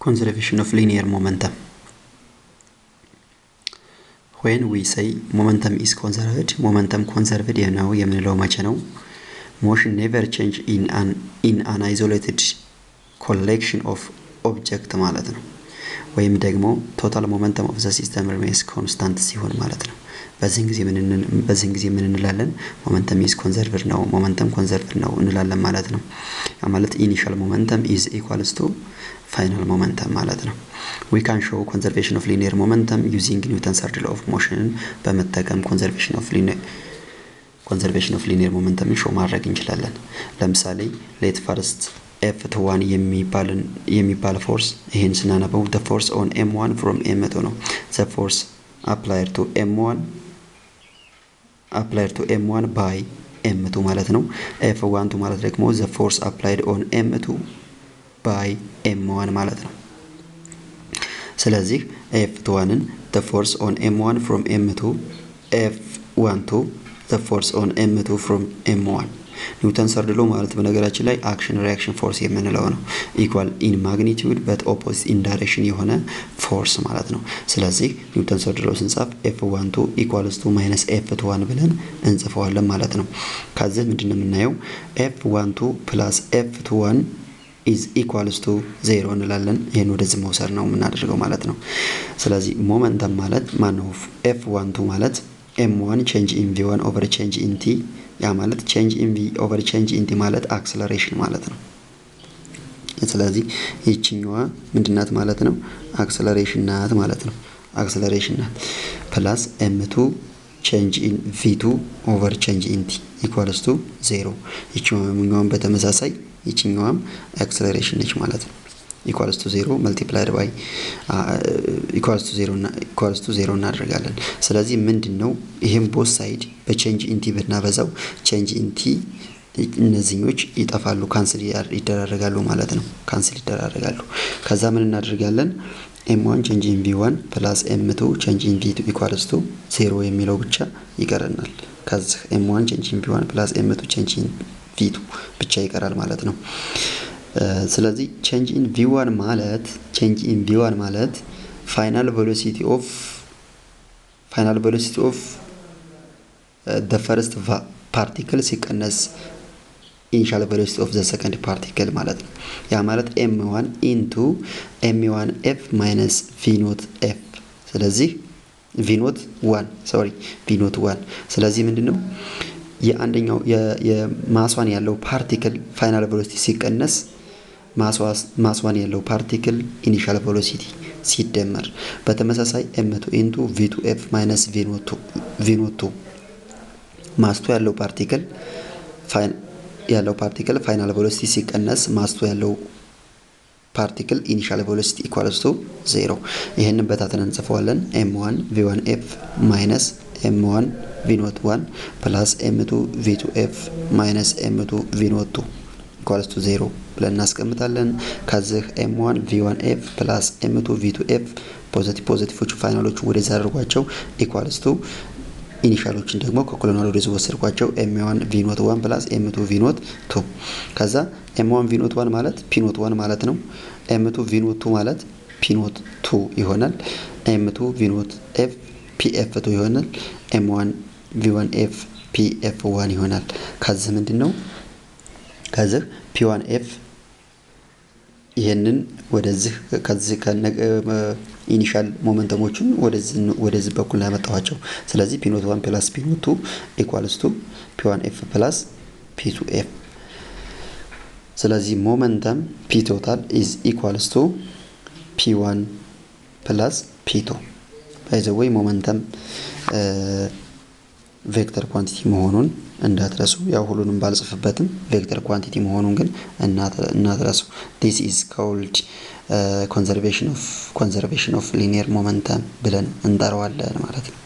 Conservation of linear momentum. When we say momentum is conserved, momentum conserved የምንለው መቼ ነው? Motion never change in an isolated collection of object ማለት ነው። ወይም ደግሞ total momentum of the system remains constant ሲሆን ማለት ነው። በዚህን ጊዜ ምን እንላለን? momentum is conserved ነው፣ momentum conserved ነው እንላለን ማለት ነው። ማለት initial momentum is equals to final momentum ማለት ነው። We can show conservation of linear momentum using Newton's third law of motion በመጠቀም conservation of linear momentum show ማድረግ እንችላለን። ለምሳሌ let first F1 የሚባል ፎርስ ይሄን ስናነበው the force on M1 from M2 ነው። the force applied to M1 by M2 ማለት ነው። F12 ማለት ደግሞ the force applied on M2 by M1 ማለት ነው። ስለዚህ F12 the force on M1 from M2 F12 the force on M2 from M1 ኒውተንስ third law ማለት በነገራችን ላይ አክሽን ሪአክሽን ፎርስ የምንለው ነው። ኢኳል ኢን ማግኒቲዩድ በት ኦፖዚት ኢን ዳይሬክሽን የሆነ ፎርስ ማለት ነው። ስለዚህ ኒውተንስ third law ስንጻፍ F12 equals to minus F21 ብለን እንጽፈዋለን ማለት ነው። ከዚህ ምንድነው የምናየው? F12 plus F21 is equals to 0 እንላለን። ይሄን ወደዚህ መውሰድ ነው የምናደርገው ማለት ነው። ስለዚህ ሞመንተም ማለት ማነው? F12 ማለት M1 change in V1 over change in T ያ ማለት change in V over change in T ማለት acceleration ማለት ነው። ስለዚህ ይችኛዋ ምንድናት ማለት ነው? acceleration ናት ማለት ነው። acceleration ናት plus M2 change in V2 over change in T equals to 0 ይችኛዋም በተመሳሳይ ይችኛዋም acceleration ነች ማለት ነው። equals to 0 multiplied by equals to 0 እናደርጋለን። ስለዚህ ምንድነው ይሄን both side በchange in T ብናበዛው change in T እነዚህኞች ይጠፋሉ፣ ካንስል ይደራረጋሉ ማለት ነው። ካንስል ይደራረጋሉ። ከዛ ምን እናደርጋለን? M1 change in V1 plus M2 change in V2 equals to 0 የሚለው ብቻ ይቀርናል። ከዚህ M1 change in V1 plus M2 change in V2 ብቻ ይቀራል ማለት ነው። ስለዚህ change in V1 ማለት final velocity of the first particle ሲቀነስ initial velocity of the second particle ማለት ነው። ያ ማለት M1 into M1F minus V0F ስለዚህ V01 ስለዚህ ምንድነው የአንደኛው የማስዋን ያለው ፓርቲክል ፋይናል ቬሎሲቲ ሲቀነስ ማስዋን ያለው ፓርቲክል ኢኒሻል ቬሎሲቲ ሲደመር በተመሳሳይ M2 into V2F minus V02 ማስቱ ያለው ፓርቲክል ፋይናል ቬሎሲቲ ሲቀነስ ማስቱ ያለው ፓርቲክል ኢኒሻል ቬሎሲቲ equals to 0 ይሄንን በታተን እንጽፈዋለን። M1 V1F minus M1 V01 plus M2 V2F minus M2 V02 equals to 0 ብለን እናስቀምጣለን። ከዚህ M1 V1F plus M2 V2F ፖዚቲቮቹ ፋይናሎቹ ወደዛ አድርጓቸው equals to ኢኒሻሎችን ደግሞ ከኮሎናል ወደዚህ ወሰድኳቸው M1 V01 plus M2 V02 ከዛ M1 V01 ማለት P01 ማለት ነው። M2 V02 ማለት P02 ይሆናል። M2 V02F PF2 ይሆናል። M1 V1F PF1 ይሆናል። ከዚህ ምንድነው? ከዚህ P1F ይሄንን ወደዚህ ከዚህ ኢኒሻል ሞመንተሞችን ወደዚህ በኩል ያመጣዋቸው። ስለዚህ P01 plus P02 equals to P1F plus P2F ስለዚህ ሞመንተም P total is equals to P1 plus P2 by the way ሞመንተም ቬክተር ኳንቲቲ መሆኑን እንዳትረሱ። ያው ሁሉንም ባልጽፍበትም ቬክተር ኳንቲቲ መሆኑን ግን እናትረሱ። this is called conservation of linear momentum ብለን እንጠራዋለን ማለት ነው።